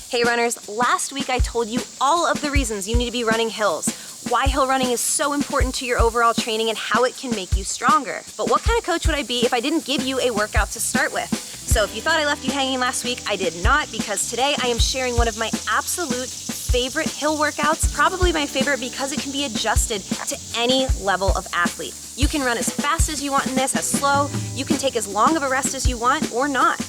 Hey runners, last week I told you all of the reasons you need to be running hills, why hill running is so important to your overall training and how it can make you stronger. But what kind of coach would I be if I didn't give you a workout to start with? So if you thought I left you hanging last week, I did not, because today I am sharing one of my absolute favorite hill workouts, probably my favorite because it can be adjusted to any level of athlete. You can run as fast as you want in this, as slow, you can take as long of a rest as you want or not.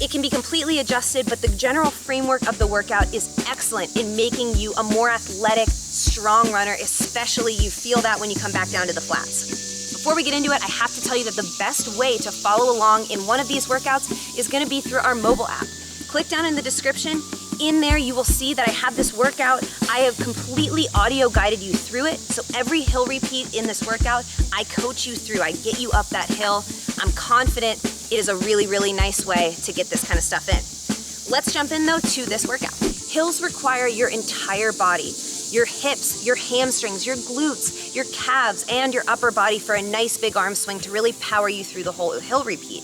It can be completely adjusted, but the general framework of the workout is excellent in making you a more athletic, strong runner, especially you feel that when you come back down to the flats. Before we get into it, I have to tell you that the best way to follow along in one of these workouts is gonna be through our mobile app. Click down in the description. In there, you will see that I have this workout. I have completely audio guided you through it. So every hill repeat in this workout, I coach you through. I get you up that hill. I'm confident it is a really, really nice way to get this kind of stuff in. Let's jump in though to this workout. Hills require your entire body, your hips, your hamstrings, your glutes, your calves, and your upper body for a nice big arm swing to really power you through the whole hill repeat.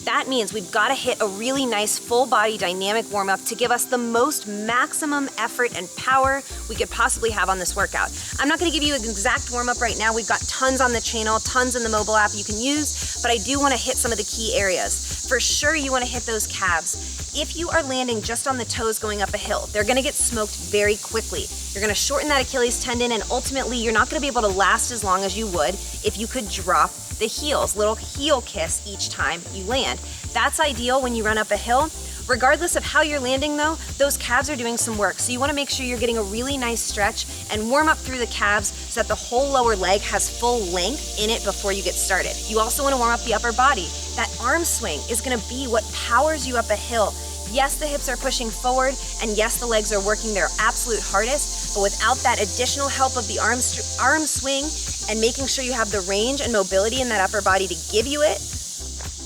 That means we've got to hit a really nice full body dynamic warm up to give us the most maximum effort and power we could possibly have on this workout. I'm not going to give you an exact warm up right now. We've got tons on the channel, tons in the mobile app you can use, but I do want to hit some of the key areas. For sure, you want to hit those calves. If you are landing just on the toes going up a hill, they're going to get smoked very quickly. You're going to shorten that Achilles tendon, and ultimately you're not going to be able to last as long as you would if you could drop the heels, little heel kiss each time you land. That's ideal when you run up a hill. Regardless of how you're landing though, those calves are doing some work. So you wanna make sure you're getting a really nice stretch and warm up through the calves so that the whole lower leg has full length in it before you get started. You also wanna warm up the upper body. That arm swing is gonna be what powers you up a hill. Yes, the hips are pushing forward, and yes, the legs are working their absolute hardest, but without that additional help of the arm swing and making sure you have the range and mobility in that upper body to give you it,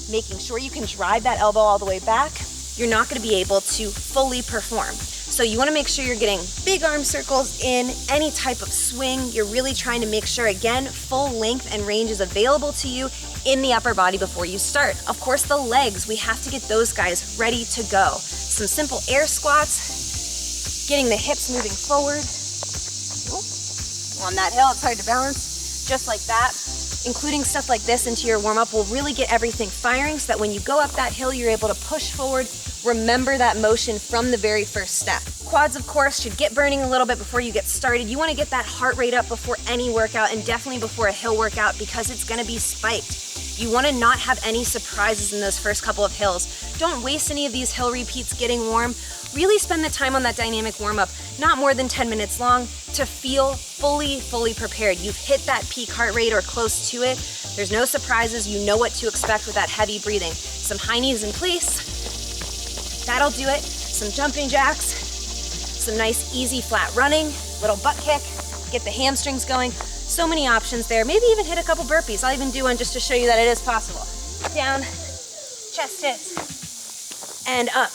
making sure you can drive that elbow all the way back, you're not gonna be able to fully perform. So you wanna make sure you're getting big arm circles in any type of swing. You're really trying to make sure, again, full length and range is available to you in the upper body before you start. Of course, the legs, we have to get those guys ready to go. Some simple air squats, getting the hips moving forward. On that hill, it's hard to balance, just like that. Including stuff like this into your warm-up will really get everything firing so that when you go up that hill, you're able to push forward. Remember that motion from the very first step. Quads, of course, should get burning a little bit before you get started. You want to get that heart rate up before any workout, and definitely before a hill workout, because it's going to be spiked. You want to not have any surprises in those first couple of hills. Don't waste any of these hill repeats getting warm. Really spend the time on that dynamic warm-up, not more than 10 minutes long, to feel fully prepared. You've hit that peak heart rate or close to it. There's no surprises. You know what to expect with that heavy breathing. Some high knees in place. That'll do it. Some jumping jacks. Some nice, easy, flat running. Little butt kick. Get the hamstrings going. So many options there. Maybe even hit a couple burpees. I'll even do one just to show you that it is possible. Down, chest hits, and up.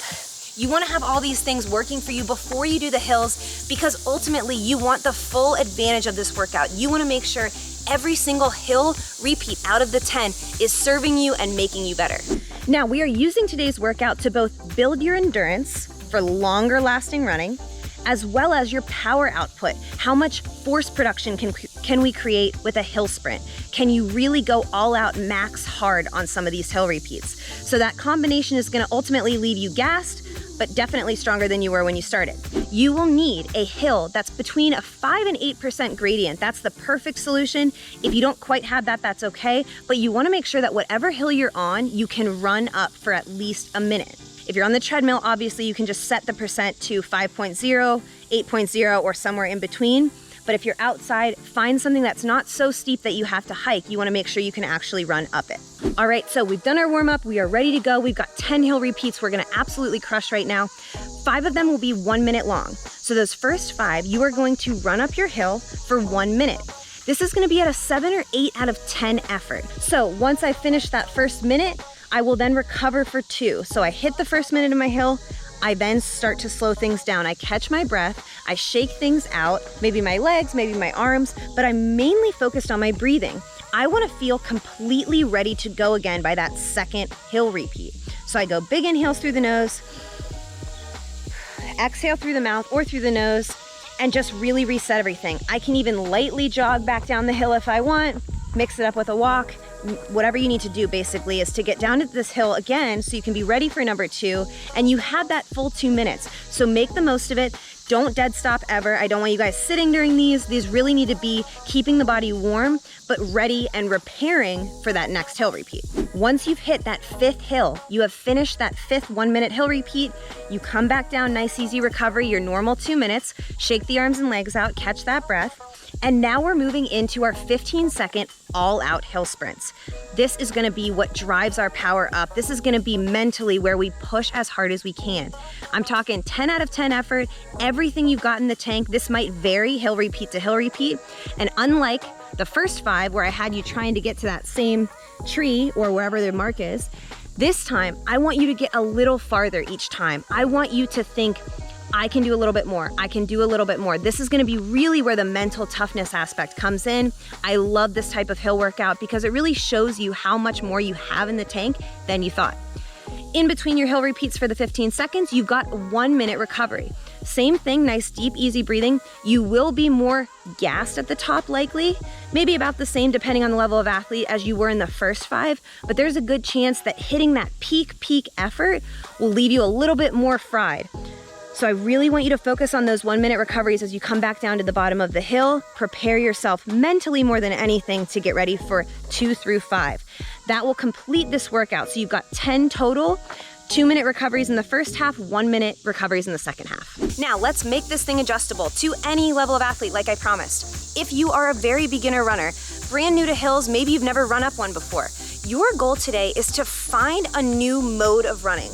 You want to have all these things working for you before you do the hills, because ultimately you want the full advantage of this workout. You want to make sure every single hill repeat out of the 10 is serving you and making you better. Now, we are using today's workout to both build your endurance for longer lasting running, as well as your power output. How much force production can we create with a hill sprint? Can you really go all out max hard on some of these hill repeats? So that combination is going to ultimately leave you gassed, but definitely stronger than you were when you started. You will need a hill that's between a 5 and 8% gradient. That's the perfect solution. If you don't quite have that, that's okay, but you wanna make sure that whatever hill you're on, you can run up for at least a minute. If you're on the treadmill, obviously you can just set the percent to 5.0, 8.0, or somewhere in between. But if you're outside, find something that's not so steep that you have to hike. You wanna make sure you can actually run up it. All right, so we've done our warm up. We are ready to go. We've got 10 hill repeats we're gonna absolutely crush right now. 5 of them will be 1 minute long. So those first 5, you are going to run up your hill for 1 minute. This is gonna be at a 7 or 8 out of 10 effort. So once I finish that first minute, I will then recover for 2. So I hit the first minute of my hill, I then start to slow things down. I catch my breath, I shake things out, maybe my legs, maybe my arms, but I'm mainly focused on my breathing. I wanna feel completely ready to go again by that second hill repeat. So I go big inhales through the nose, exhale through the mouth or through the nose and just really reset everything. I can even lightly jog back down the hill if I want, mix it up with a walk. Whatever you need to do basically is to get down to this hill again so you can be ready for number 2, and you have that full 2 minutes. So make the most of it. Don't dead stop ever. I don't want you guys sitting during these. These really need to be keeping the body warm, but ready and repairing for that next hill repeat. Once you've hit that 5th hill, you have finished that 5th 1-minute hill repeat, you come back down, nice easy recovery, your normal 2 minutes, shake the arms and legs out, catch that breath. And now we're moving into our 15-second all-out hill sprints. This is gonna be what drives our power up. This is gonna be mentally where we push as hard as we can. I'm talking 10 out of 10 effort, everything you've got in the tank. This might vary hill repeat to hill repeat. And unlike the first 5 where I had you trying to get to that same tree or wherever the mark is, this time I want you to get a little farther each time. I want you to think, I can do a little bit more. I can do a little bit more. This is gonna be really where the mental toughness aspect comes in. I love this type of hill workout because it really shows you how much more you have in the tank than you thought. In between your hill repeats for the 15 seconds, you've got 1 minute recovery. Same thing, nice deep, easy breathing. You will be more gassed at the top likely, maybe about the same depending on the level of athlete as you were in the first 5, but there's a good chance that hitting that peak effort will leave you a little bit more fried. So I really want you to focus on those 1 minute recoveries as you come back down to the bottom of the hill. Prepare yourself mentally more than anything to get ready for 2 through 5. That will complete this workout. So you've got 10 total, 2-minute recoveries in the first half, 1-minute recoveries in the second half. Now let's make this thing adjustable to any level of athlete like I promised. If you are a very beginner runner, brand new to hills, maybe you've never run up one before, your goal today is to find a new mode of running.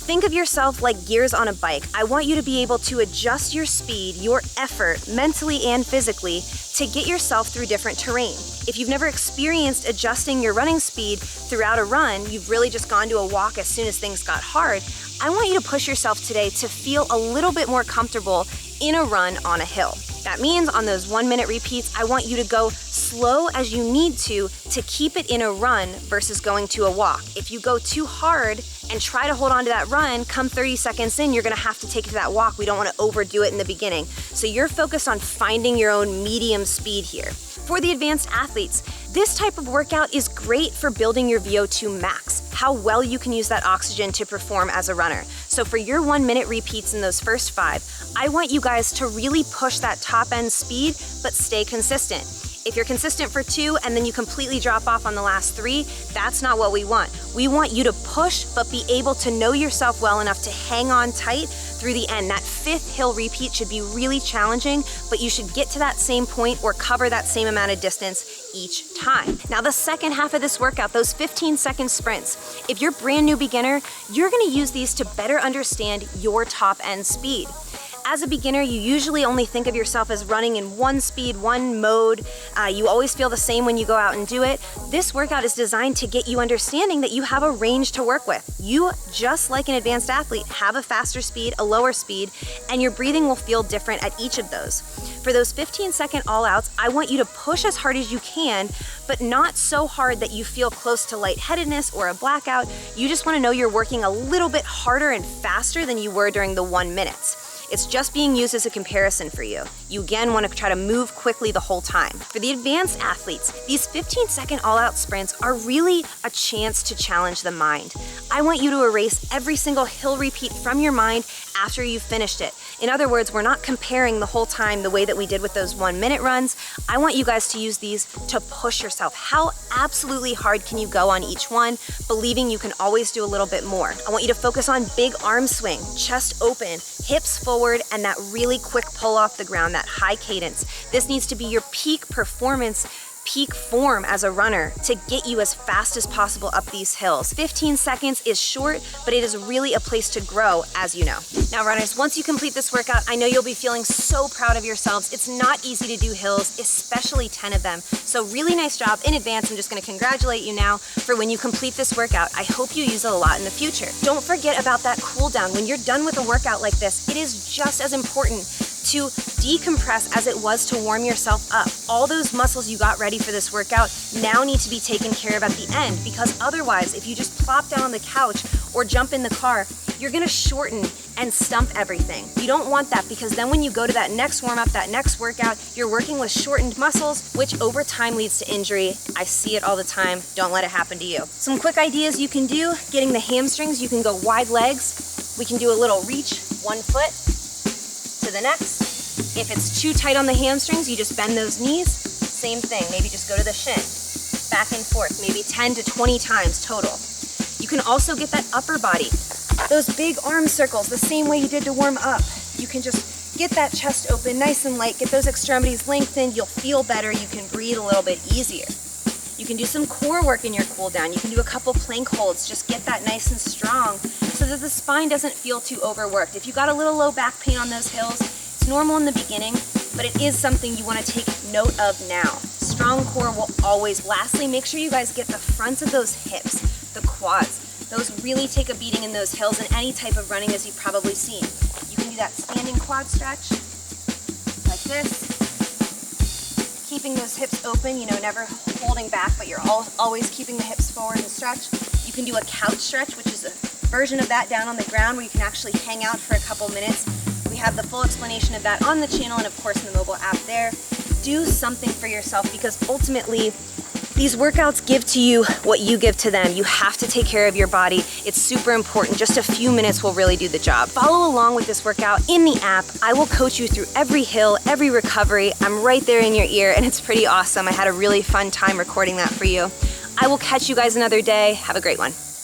Think of yourself like gears on a bike. I want you to be able to adjust your speed, your effort, mentally and physically, to get yourself through different terrain. If you've never experienced adjusting your running speed throughout a run, you've really just gone to a walk as soon as things got hard, I want you to push yourself today to feel a little bit more comfortable in a run on a hill. That means on those 1-minute repeats, I want you to go slow as you need to keep it in a run versus going to a walk. If you go too hard and try to hold on to that run, come 30 seconds in, you're gonna have to take it to that walk. We don't wanna overdo it in the beginning. So you're focused on finding your own medium speed here. For the advanced athletes, this type of workout is great for building your VO2 max, how well you can use that oxygen to perform as a runner. So for your 1-minute repeats in those first 5, I want you guys to really push that top end speed, but stay consistent. If you're consistent for 2 and then you completely drop off on the last 3, that's not what we want. We want you to push, but be able to know yourself well enough to hang on tight through the end. That 5th hill repeat should be really challenging, but you should get to that same point or cover that same amount of distance each time. Now the second half of this workout, those 15-second sprints, if you're brand new beginner, you're gonna use these to better understand your top end speed. As a beginner, you usually only think of yourself as running in one speed, one mode. You always feel the same when you go out and do it. This workout is designed to get you understanding that you have a range to work with. You, just like an advanced athlete, have a faster speed, a lower speed, and your breathing will feel different at each of those. For those 15-second all-outs, I want you to push as hard as you can, but not so hard that you feel close to lightheadedness or a blackout. You just want to know you're working a little bit harder and faster than you were during the 1 minutes. It's just being used as a comparison for you. You again want to try to move quickly the whole time. For the advanced athletes, these 15-second all-out sprints are really a chance to challenge the mind. I want you to erase every single hill repeat from your mind after you've finished it. In other words, we're not comparing the whole time the way that we did with those 1-minute runs. I want you guys to use these to push yourself. How absolutely hard can you go on each one, believing you can always do a little bit more? I want you to focus on big arm swing, chest open, hips forward, and that really quick pull off the ground, that high cadence. This needs to be your peak performance, peak form as a runner to get you as fast as possible up these hills. 15 seconds is short, but it is really a place to grow, as you know. Now runners, once you complete this workout, I know you'll be feeling so proud of yourselves. It's not easy to do hills, especially 10 of them. So really nice job in advance. I'm just gonna congratulate you now for when you complete this workout. I hope you use it a lot in the future. Don't forget about that cool down. When you're done with a workout like this, it is just as important to decompress as it was to warm yourself up. All those muscles you got ready for this workout now need to be taken care of at the end, because otherwise, if you just plop down on the couch or jump in the car, you're gonna shorten and stump everything. You don't want that, because then when you go to that next warm-up, that next workout, you're working with shortened muscles, which over time leads to injury. I see it all the time. Don't let it happen to you. Some quick ideas you can do: getting the hamstrings, you can go wide legs. We can do a little reach, one foot to the next. If it's too tight on the hamstrings, you just bend those knees. Same thing, maybe just go to the shin. Back and forth, maybe 10 to 20 times total. You can also get that upper body. Those big arm circles, the same way you did to warm up. You can just get that chest open nice and light, get those extremities lengthened, you'll feel better, you can breathe a little bit easier. You can do some core work in your cool down. You can do a couple plank holds, just get that nice and strong so that the spine doesn't feel too overworked. If you got a little low back pain on those hills, it's normal in the beginning, but it is something you want to take note of now. Strong core will always. Lastly, make sure you guys get the fronts of those hips, the quads. Those really take a beating in those hills in any type of running, as you've probably seen. You can do that standing quad stretch, like this. Keeping those hips open, you know, never holding back, but you're always keeping the hips forward and stretch. You can do a couch stretch, which is a version of that down on the ground, where you can actually hang out for a couple minutes. We have the full explanation of that on the channel and of course in the mobile app there. Do something for yourself, because ultimately these workouts give to you what you give to them. You have to take care of your body. It's super important. Just a few minutes will really do the job. Follow along with this workout in the app. I will coach you through every hill, every recovery. I'm right there in your ear, and it's pretty awesome. I had a really fun time recording that for you. I will catch you guys another day. Have a great one.